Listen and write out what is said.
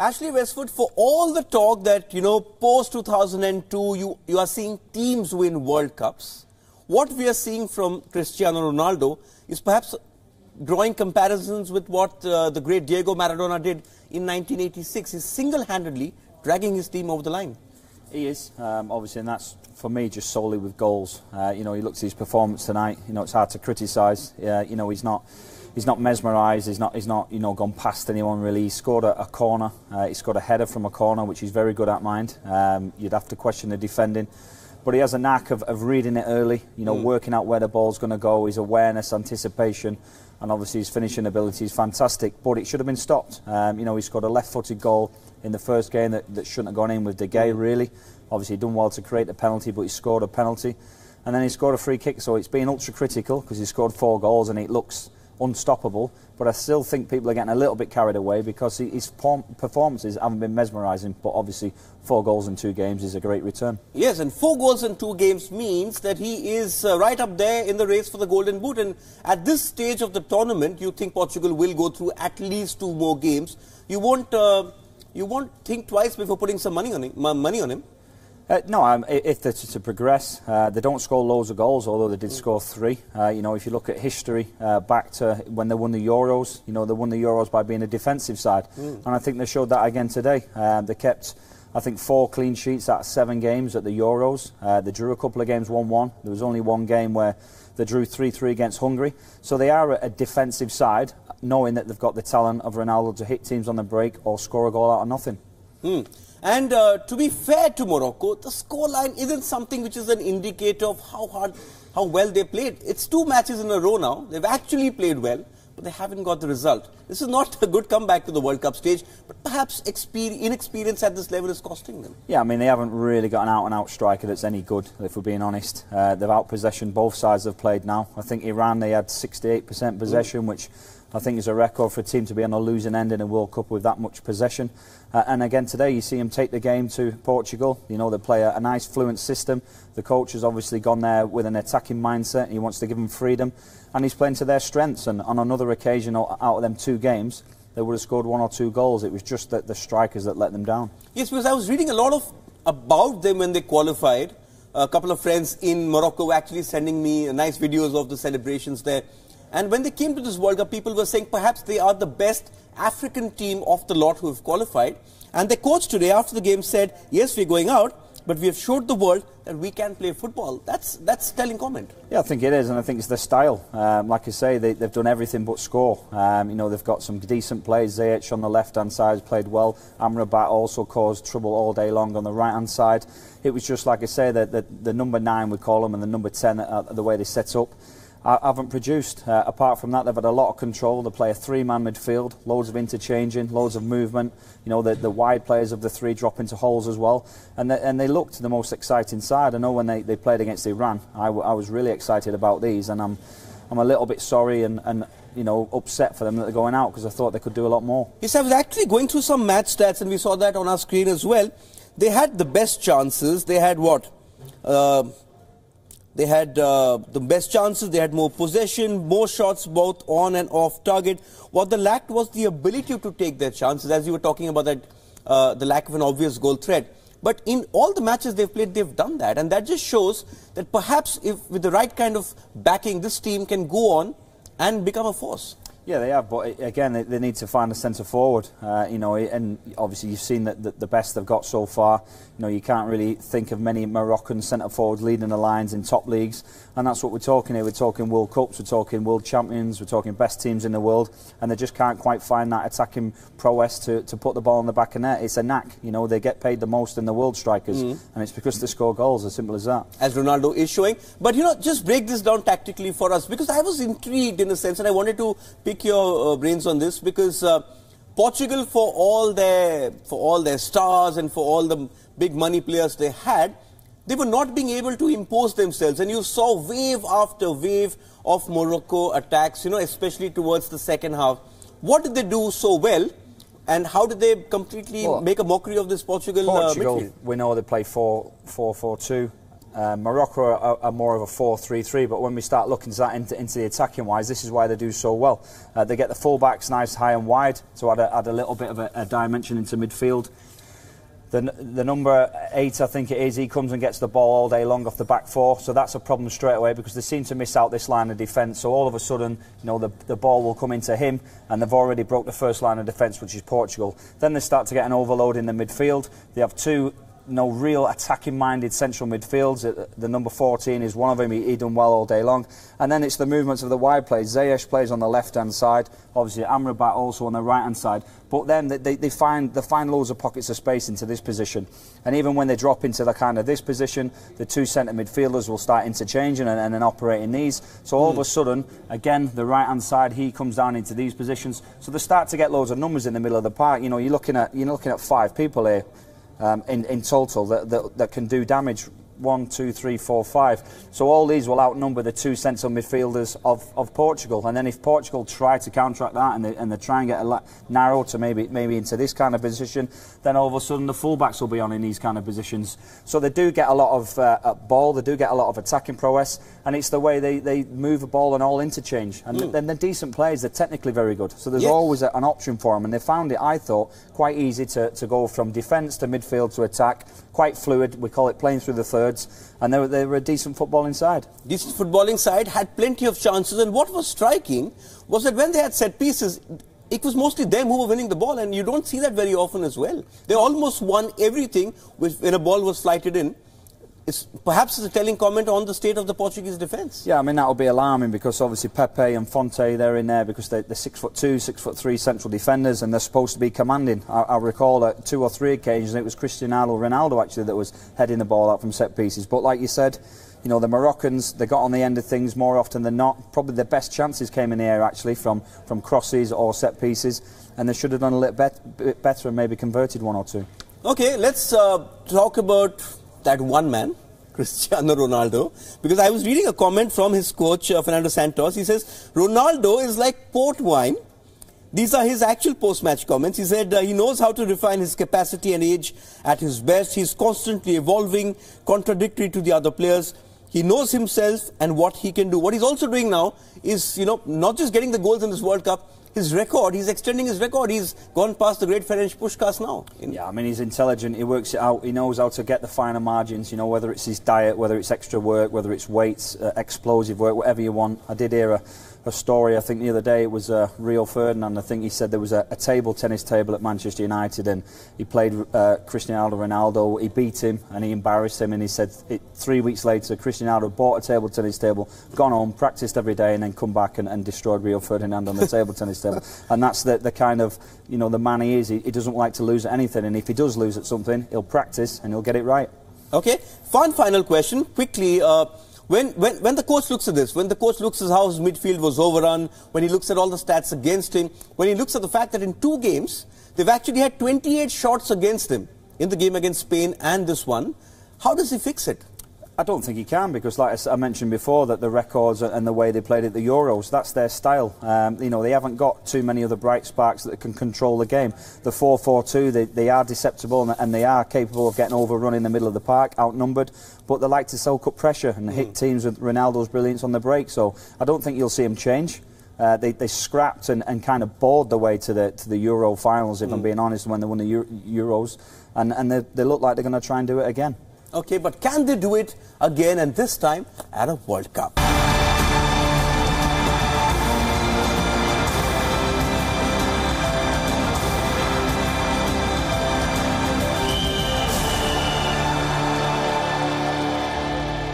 Ashley Westwood, for all the talk that, post-2002, you are seeing teams win World Cups, what we are seeing from Cristiano Ronaldo is perhaps drawing comparisons with what the great Diego Maradona did in 1986. He's single-handedly dragging his team over the line. He is, obviously, and that's, for me, just solely with goals. He looks at his performance tonight. It's hard to criticise. He's not mesmerised. He's not gone past anyone really. He scored a corner. He scored a header from a corner, which he's very good at, mind. You'd have to question the defending, but he has a knack of reading it early. Working out where the ball's going to go. His awareness, anticipation, and obviously his finishing ability is fantastic. But it should have been stopped. He scored a left-footed goal in the first game that shouldn't have gone in with De Gea, really. Obviously, he done well to create the penalty, but he scored a penalty, and then he scored a free kick. So it's been ultra critical because he scored 4 goals and it looks unstoppable, but I still think people are getting a little bit carried away because his performances haven't been mesmerising, but obviously 4 goals in 2 games is a great return. Yes, and 4 goals in 2 games means that he is right up there in the race for the Golden Boot, and at this stage of the tournament you think Portugal will go through at least 2 more games. You won't think twice before putting some money on him. No, if they're to progress, they don't score loads of goals, although they did score 3. If you look at history, back to when they won the Euros, they won the Euros by being a defensive side. And I think they showed that again today. They kept, I think, 4 clean sheets out of 7 games at the Euros. They drew a couple of games 1-1. There was only 1 game where they drew 3-3 against Hungary. So they are a defensive side, knowing that they've got the talent of Ronaldo to hit teams on the break or score a goal out of nothing. And to be fair to Morocco, the scoreline isn't something which is an indicator of how well they played. It's 2 matches in a row now. They've actually played well, but they haven't got the result. This is not a good comeback to the World Cup stage, but perhaps inexperience at this level is costing them. Yeah, I mean, they haven't really got an out-and-out striker that's any good, if we're being honest. They've out-possessioned both sides have played now. I think Iran, they had 68% possession, which I think is a record for a team to be on a losing end in a World Cup with that much possession. And again today you see him take the game to Portugal. They play a nice fluent system. The coach has obviously gone there with an attacking mindset. He wants to give them freedom, and he's playing to their strengths. And on another occasion out of them 2 games, they would have scored 1 or 2 goals. It was just the strikers that let them down. Yes, because I was reading a lot about them when they qualified. A couple of friends in Morocco were actually sending me nice videos of the celebrations there. And when they came to this World Cup, people were saying perhaps they are the best African team of the lot who have qualified. And the coach today, after the game, said, yes, we're going out, but we have showed the world that we can play football. That's telling comment. Yeah, I think it is, and I think it's their style. Like I say, they've done everything but score. They've got some decent players. Ziyech on the left-hand side has played well. Amrabat also caused trouble all day long on the right-hand side. It was just, like I say, the number 9, we call them, and the number 10, the way they set up, haven't produced. Apart from that, they've had a lot of control. They play a 3-man midfield, loads of interchanging, loads of movement. The wide players of the 3 drop into holes as well, and they looked the most exciting side. I know when they played against Iran, I was really excited about these, and I'm a little bit sorry and upset for them that they're going out, because I thought they could do a lot more. Yes, I was actually going through some match stats, and we saw that on our screen as well. They had the best chances. They had what? They had the best chances, they had more possession, more shots both on and off target. What they lacked was the ability to take their chances, as you were talking about that, the lack of an obvious goal threat. But in all the matches they've played, they've done that. And that just shows that perhaps if with the right kind of backing, this team can go on and become a force. Yeah, they have, but again, they need to find a centre forward, and obviously you've seen that the best they've got so far. You can't really think of many Moroccan centre forwards leading the lines in top leagues, and that's what we're talking here. We're talking World Cups, we're talking World Champions, we're talking best teams in the world, and they just can't quite find that attacking prowess to put the ball in the back of net. It's a knack, they get paid the most in the world, strikers, and it's because they score goals, as simple as that. As Ronaldo is showing. But just break this down tactically for us, because I was intrigued in a sense, and I wanted to pick your brains on this, because Portugal, for all their stars and for all the big money players they had, they were not being able to impose themselves, and you saw wave after wave of Morocco attacks, especially towards the second half. What did they do so well, and how did they completely make a mockery of this Portugal midfield? We know they play 4-4-2. Morocco are more of a 4-3-3, but when we start looking at that into the attacking wise, this is why they do so well. They get the fullbacks nice, high and wide, to add a little bit of a dimension into midfield. The number 8, I think it is, he comes and gets the ball all day long off the back 4, so that's a problem straight away because they seem to miss out this line of defence. So all of a sudden, you know, the ball will come into him, and they've already broke the first line of defence, which is Portugal. Then they start to get an overload in the midfield. They have two real attacking-minded central midfields. The number 14 is one of them. He done well all day long. And then it's the movements of the wide plays. Ziyech plays on the left-hand side. Obviously, Amrabat also on the right-hand side. But then they find loads of pockets of space into this position. And even when they drop into the kind of this position, the two centre midfielders will start interchanging and then operating these. So all of a sudden, again, the right-hand side, he comes down into these positions. So they start to get loads of numbers in the middle of the park. You know, you're looking at 5 people here. In total that can do damage. 1, 2, 3, 4, 5. So all these will outnumber the two central midfielders of Portugal. And then if Portugal try to counteract that and they try and get narrow to maybe into this kind of position, then all of a sudden the fullbacks will be on in these kind of positions. So they do get a lot of ball, they do get a lot of attacking prowess, and it's the way they move the ball and all interchange. And then they're decent players, they're technically very good. So there's always an option for them, and they found it, I thought, quite easy to go from defence to midfield to attack. Quite fluid, we call it playing through the thirds, and they were a decent footballing side. Decent footballing side, had plenty of chances, and what was striking was that when they had set pieces, it was mostly them who were winning the ball, and you don't see that very often as well. They almost won everything when a ball was flighted in. Perhaps it's a telling comment on the state of the Portuguese defence. Yeah, I mean, that'll be alarming because obviously Pepe and Fonte, they're in there because they're 6'2", 6'3" central defenders, and they're supposed to be commanding. I recall at 2 or 3 occasions it was Cristiano Ronaldo actually that was heading the ball out from set pieces. But like you said, you know, the Moroccans, they got on the end of things more often than not. Probably their best chances came in the air actually from crosses or set pieces, and they should have done a little bit better and maybe converted 1 or 2. Okay, let's talk about that one man, Cristiano Ronaldo, because I was reading a comment from his coach, Fernando Santos. He says, Ronaldo is like port wine. These are his actual post-match comments. He said he knows how to refine his capacity and age at his best. He's constantly evolving, contradictory to the other players. He knows himself and what he can do. What he's also doing now is, you know, not just getting the goals in this World Cup, his record, he's extending his record. He's gone past the great Ferenc Puskás now. Yeah, I mean, he's intelligent. He works it out. He knows how to get the finer margins, you know, whether it's his diet, whether it's extra work, whether it's weights, explosive work, whatever you want. I did hear a story, I think the other day, it was Rio Ferdinand. I think he said there was a tennis table at Manchester United, and he played Cristiano Ronaldo. He beat him and he embarrassed him, and he said 3 weeks later Cristiano bought a tennis table, gone home, practiced every day, and then come back and destroyed Rio Ferdinand on the table tennis table. And that's the kind of, you know, the man he is. He doesn't like to lose at anything, and if he does lose at something, he'll practice and he'll get it right. Okay, final question, quickly. When the coach looks at this, when the coach looks at how his midfield was overrun, when he looks at all the stats against him, when he looks at the fact that in 2 games, they've actually had 28 shots against him in the game against Spain and this one, how does he fix it? I don't think he can, because like I mentioned before, that the records and the way they played at the Euros, that's their style. You know, they haven't got too many other bright sparks that can control the game. The 4-4-2, they are deceptible and they are capable of getting overrun in the middle of the park, outnumbered, but they like to soak up pressure and hit teams with Ronaldo's brilliance on the break. So I don't think you'll see him change. They scrapped and kind of bored their way to the Euro finals, if I'm being honest, when they won the Euros, and they look like they're going to try and do it again. Okay, but can they do it again, and this time at a World Cup?